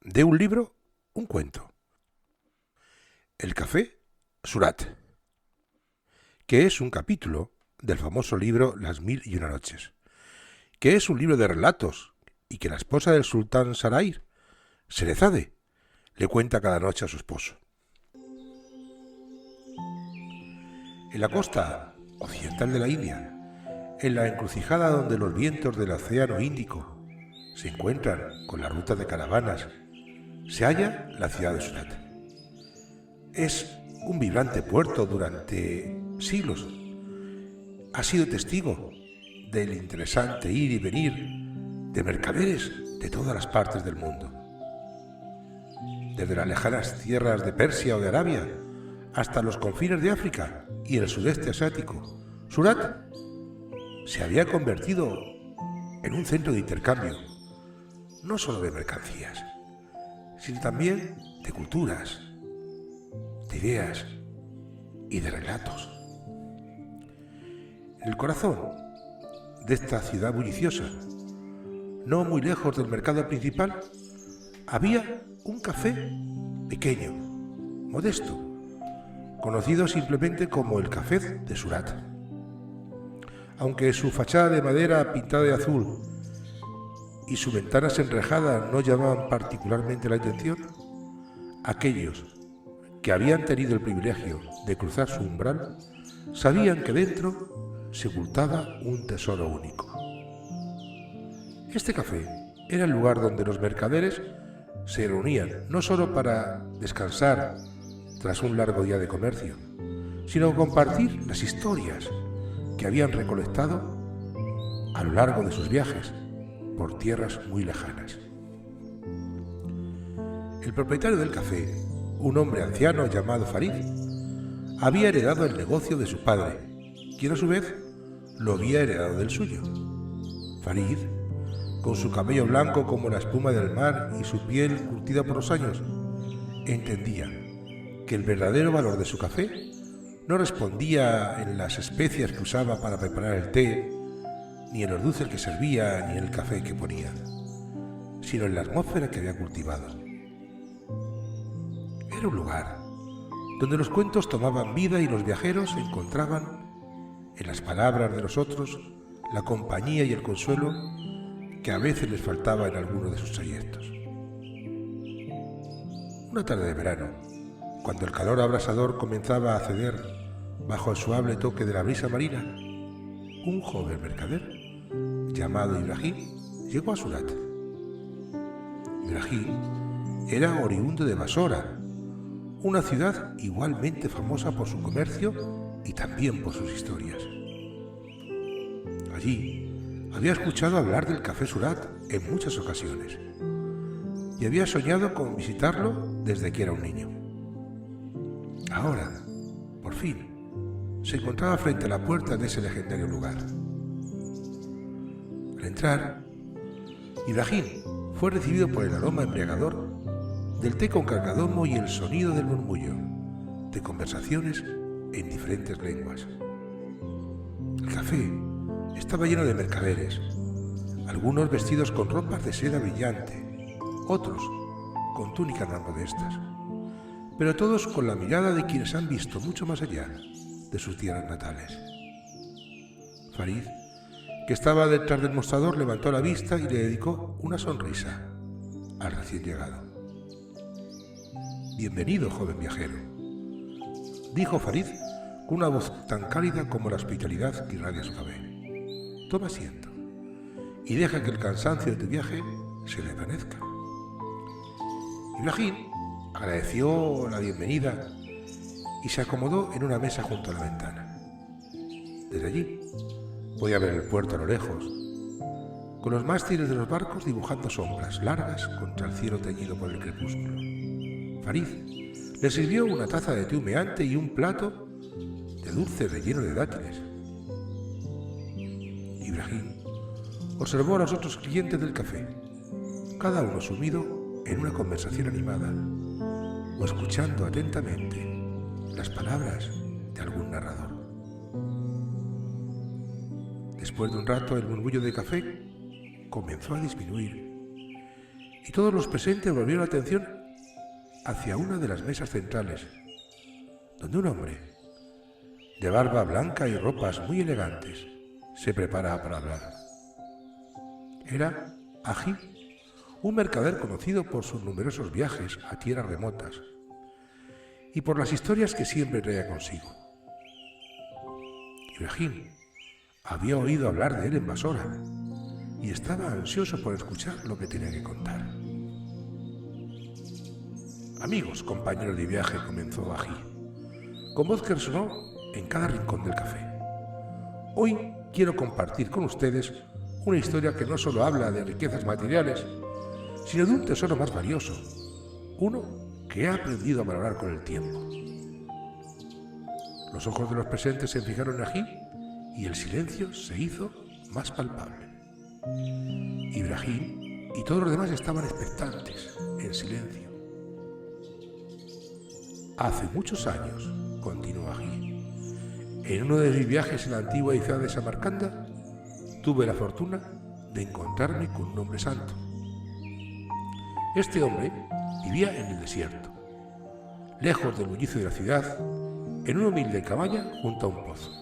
De un libro, un cuento. El café Surat, que es un capítulo del famoso libro Las Mil y una Noches, que es un libro de relatos y que la esposa del sultán Sarair, Sherezade, le cuenta cada noche a su esposo. En la costa occidental de la India, en la encrucijada donde los vientos del Océano Índico se encuentran con la ruta de caravanas, se halla la ciudad de Surat. Es un vibrante puerto durante siglos. Ha sido testigo del interesante ir y venir de mercaderes de todas las partes del mundo. Desde las lejanas tierras de Persia o de Arabia hasta los confines de África y el sudeste asiático, Surat se había convertido en un centro de intercambio, no solo de mercancías, sino también de culturas, de ideas y de relatos. En el corazón de esta ciudad bulliciosa, no muy lejos del mercado principal, había un café pequeño, modesto, conocido simplemente como el Café de Surat. Aunque su fachada de madera pintada de azul y su ventanas enrejadas no llamaban particularmente la atención, aquellos que habían tenido el privilegio de cruzar su umbral sabían que dentro se ocultaba un tesoro único. Este café era el lugar donde los mercaderes se reunían no solo para descansar tras un largo día de comercio, sino compartir las historias que habían recolectado a lo largo de sus viajes por tierras muy lejanas. El propietario del café, un hombre anciano llamado Farid, había heredado el negocio de su padre, quien a su vez lo había heredado del suyo. Farid, con su cabello blanco como la espuma del mar y su piel curtida por los años, entendía que el verdadero valor de su café no respondía en las especias que usaba para preparar el té, ni en los dulces que servía, ni en el café que ponía, sino en la atmósfera que había cultivado. Era un lugar donde los cuentos tomaban vida y los viajeros encontraban en las palabras de los otros la compañía y el consuelo que a veces les faltaba en alguno de sus trayectos. Una tarde de verano, cuando el calor abrasador comenzaba a ceder bajo el suave toque de la brisa marina, un joven mercader llamado Ibrahim llegó a Surat. Ibrahim era oriundo de Basora, una ciudad igualmente famosa por su comercio y también por sus historias. Allí había escuchado hablar del café Surat en muchas ocasiones y había soñado con visitarlo desde que era un niño. Ahora, por fin, se encontraba frente a la puerta de ese legendario lugar. Al entrar, Ibrahim fue recibido por el aroma embriagador del té con cardamomo y el sonido del murmullo de conversaciones en diferentes lenguas. El café estaba lleno de mercaderes, algunos vestidos con ropas de seda brillante, otros con túnicas más modestas, pero todos con la mirada de quienes han visto mucho más allá de sus tierras natales. Farid, que estaba detrás del mostrador, levantó la vista y le dedicó una sonrisa al recién llegado. «Bienvenido, joven viajero», dijo Farid con una voz tan cálida como la hospitalidad que irradia su café. «Toma asiento y deja que el cansancio de tu viaje se desvanezca». Ibrahim agradeció la bienvenida y se acomodó en una mesa junto a la ventana. Desde allí podía ver el puerto a lo lejos, con los mástiles de los barcos dibujando sombras largas contra el cielo teñido por el crepúsculo. Farid le sirvió una taza de té humeante y un plato de dulce relleno de dátiles. Ibrahim observó a los otros clientes del café, cada uno sumido en una conversación animada o escuchando atentamente las palabras de algún narrador. Después de un rato, el murmullo de café comenzó a disminuir y todos los presentes volvieron la atención hacia una de las mesas centrales, donde un hombre, de barba blanca y ropas muy elegantes, se preparaba para hablar. Era Agí, un mercader conocido por sus numerosos viajes a tierras remotas y por las historias que siempre traía consigo. Ibrahim había oído hablar de él en Basora y estaba ansioso por escuchar lo que tenía que contar. Amigos, compañeros de viaje, comenzó Agí, con voz que resonó en cada rincón del café. Hoy quiero compartir con ustedes una historia que no solo habla de riquezas materiales, sino de un tesoro más valioso, uno que he aprendido a valorar con el tiempo. Los ojos de los presentes se fijaron en Agí y el silencio se hizo más palpable. Ibrahim y todos los demás estaban expectantes, en silencio. Hace muchos años, continuó Agí, en uno de mis viajes en la antigua ciudad de Samarcanda, tuve la fortuna de encontrarme con un hombre santo. Este hombre vivía en el desierto, lejos del bullicio de la ciudad, en una humilde cabaña junto a un pozo.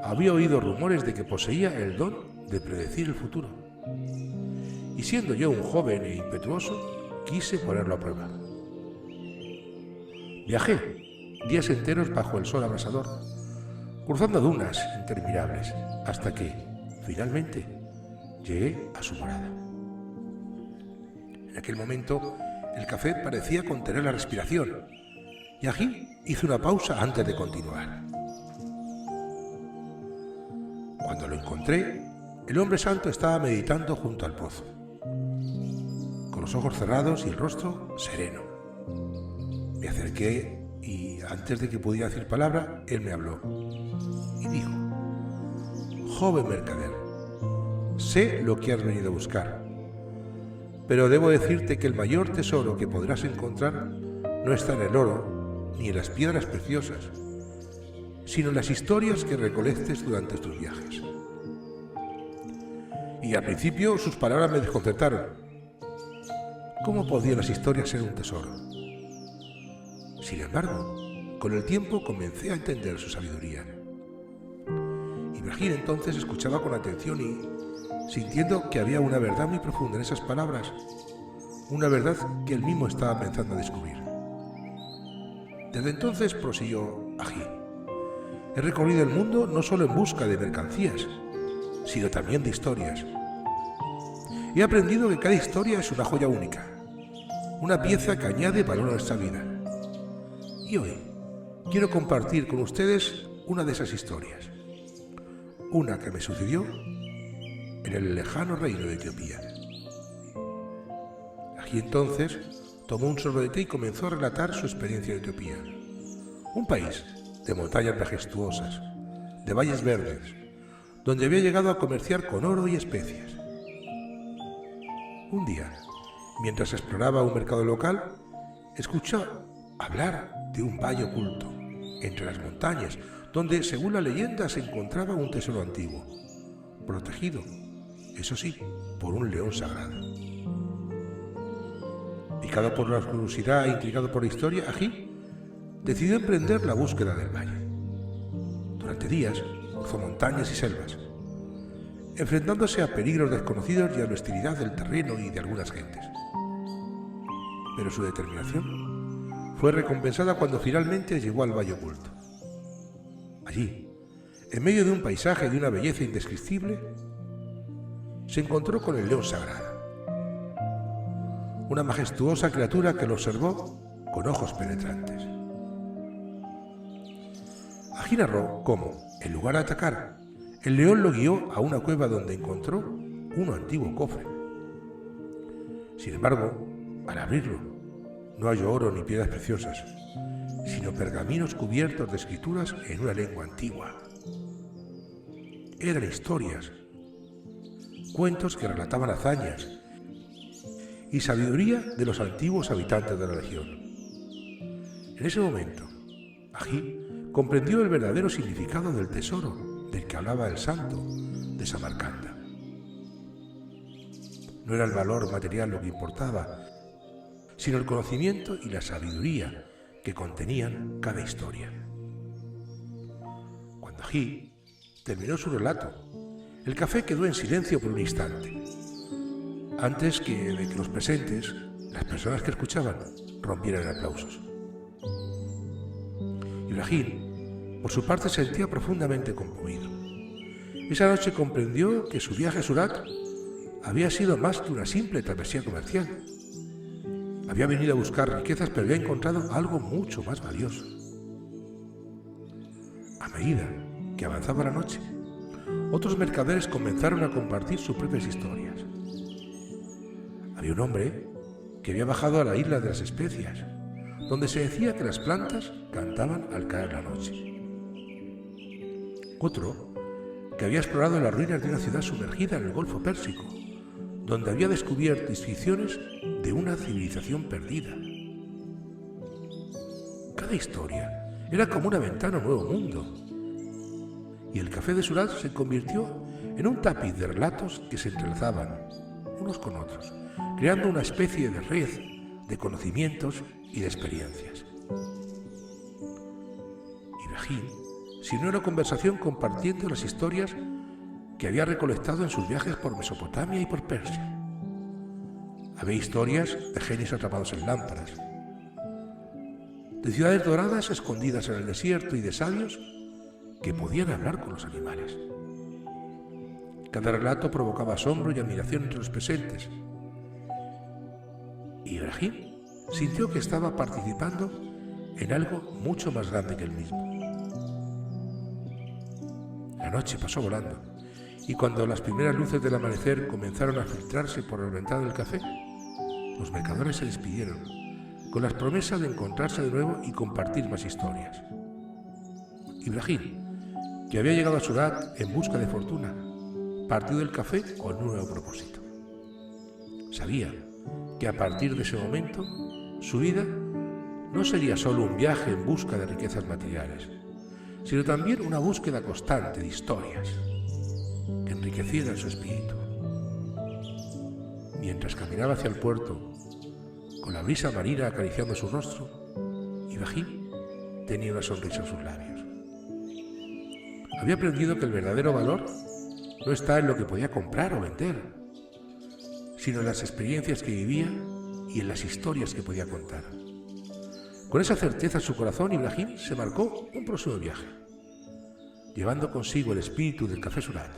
Había oído rumores de que poseía el don de predecir el futuro, y siendo yo un joven e impetuoso, quise ponerlo a prueba. Viajé días enteros bajo el sol abrasador, cruzando dunas interminables, hasta que, finalmente, llegué a su morada. En aquel momento, el café parecía contener la respiración, y Agí hizo una pausa antes de continuar. Cuando lo encontré, el hombre santo estaba meditando junto al pozo, con los ojos cerrados y el rostro sereno. Me acerqué y, antes de que pudiera decir palabra, él me habló y dijo: «Joven mercader, sé lo que has venido a buscar, pero debo decirte que el mayor tesoro que podrás encontrar no está en el oro ni en las piedras preciosas, sino en las historias que recolectes durante tus viajes». Y al principio sus palabras me desconcertaron. ¿Cómo podían las historias ser un tesoro? Sin embargo, con el tiempo comencé a entender su sabiduría. Ibrahim entonces escuchaba con atención y, sintiendo que había una verdad muy profunda en esas palabras, una verdad que él mismo estaba pensando a descubrir. Desde entonces, prosiguió Agí, he recorrido el mundo no solo en busca de mercancías, sino también de historias. He aprendido que cada historia es una joya única, una pieza que añade valor a nuestra vida. Y hoy quiero compartir con ustedes una de esas historias, una que me sucedió en el lejano reino de Etiopía. Agí entonces tomó un sorbo de té y comenzó a relatar su experiencia en Etiopía, un país de montañas majestuosas, de valles verdes, donde había llegado a comerciar con oro y especias. Un día, mientras exploraba un mercado local, escuchó hablar de un valle oculto entre las montañas, donde, según la leyenda, se encontraba un tesoro antiguo, protegido, eso sí, por un león sagrado. Picado por la curiosidad e intrigado por la historia, Agí decidió emprender la búsqueda del valle. Durante días cruzó montañas y selvas, enfrentándose a peligros desconocidos y a la hostilidad del terreno y de algunas gentes. Pero su determinación fue recompensada cuando finalmente llegó al valle oculto. Allí, en medio de un paisaje de una belleza indescriptible, se encontró con el león sagrado, una majestuosa criatura que lo observó con ojos penetrantes. Agí narró cómo, en lugar de atacar, el león lo guió a una cueva donde encontró un antiguo cofre. Sin embargo, al abrirlo, no halló oro ni piedras preciosas, sino pergaminos cubiertos de escrituras en una lengua antigua. Eran historias, cuentos que relataban hazañas y sabiduría de los antiguos habitantes de la región. En ese momento, Agí comprendió el verdadero significado del tesoro del que hablaba el santo de Samarcanda. No era el valor material lo que importaba, sino el conocimiento y la sabiduría que contenían cada historia. Cuando Agí terminó su relato, el café quedó en silencio por un instante, antes de que los presentes, las personas que escuchaban, rompieran en aplausos. Ibrahim, por su parte, se sentía profundamente conmovido. Esa noche comprendió que su viaje a Surat había sido más que una simple travesía comercial. Había venido a buscar riquezas, pero había encontrado algo mucho más valioso. A medida que avanzaba la noche, otros mercaderes comenzaron a compartir sus propias historias. Había un hombre que había bajado a la isla de las especias, donde se decía que las plantas cantaban al caer la noche. Otro que había explorado las ruinas de una ciudad sumergida en el Golfo Pérsico, donde había descubierto inscripciones de una civilización perdida. Cada historia era como una ventana a un nuevo mundo, y el café de Surat se convirtió en un tapiz de relatos que se entrelazaban unos con otros, creando una especie de red de conocimientos y de experiencias. Ibrahim siguió la conversación compartiendo las historias que había recolectado en sus viajes por Mesopotamia y por Persia. Había historias de genios atrapados en lámparas, de ciudades doradas escondidas en el desierto y de sabios que podían hablar con los animales. Cada relato provocaba asombro y admiración entre los presentes. Ibrahim sintió que estaba participando en algo mucho más grande que él mismo. La noche pasó volando, y cuando las primeras luces del amanecer comenzaron a filtrarse por la ventana del café, los mercaderes se despidieron, con las promesas de encontrarse de nuevo y compartir más historias. Ibrahim, que había llegado a Surat en busca de fortuna, partió del café con un nuevo propósito. Sabía que a partir de ese momento, su vida no sería solo un viaje en busca de riquezas materiales, sino también una búsqueda constante de historias que enriquecieran su espíritu. Mientras caminaba hacia el puerto, con la brisa marina acariciando su rostro, Ibrahim tenía una sonrisa en sus labios. Había aprendido que el verdadero valor no está en lo que podía comprar o vender, sino en las experiencias que vivía y en las historias que podía contar. Con esa certeza en su corazón, Ibrahim se marcó un próximo viaje, llevando consigo el espíritu del café Surat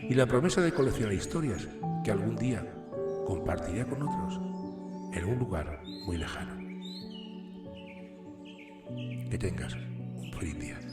y la promesa de coleccionar historias que algún día compartiría con otros en un lugar muy lejano. Que tengas un feliz día.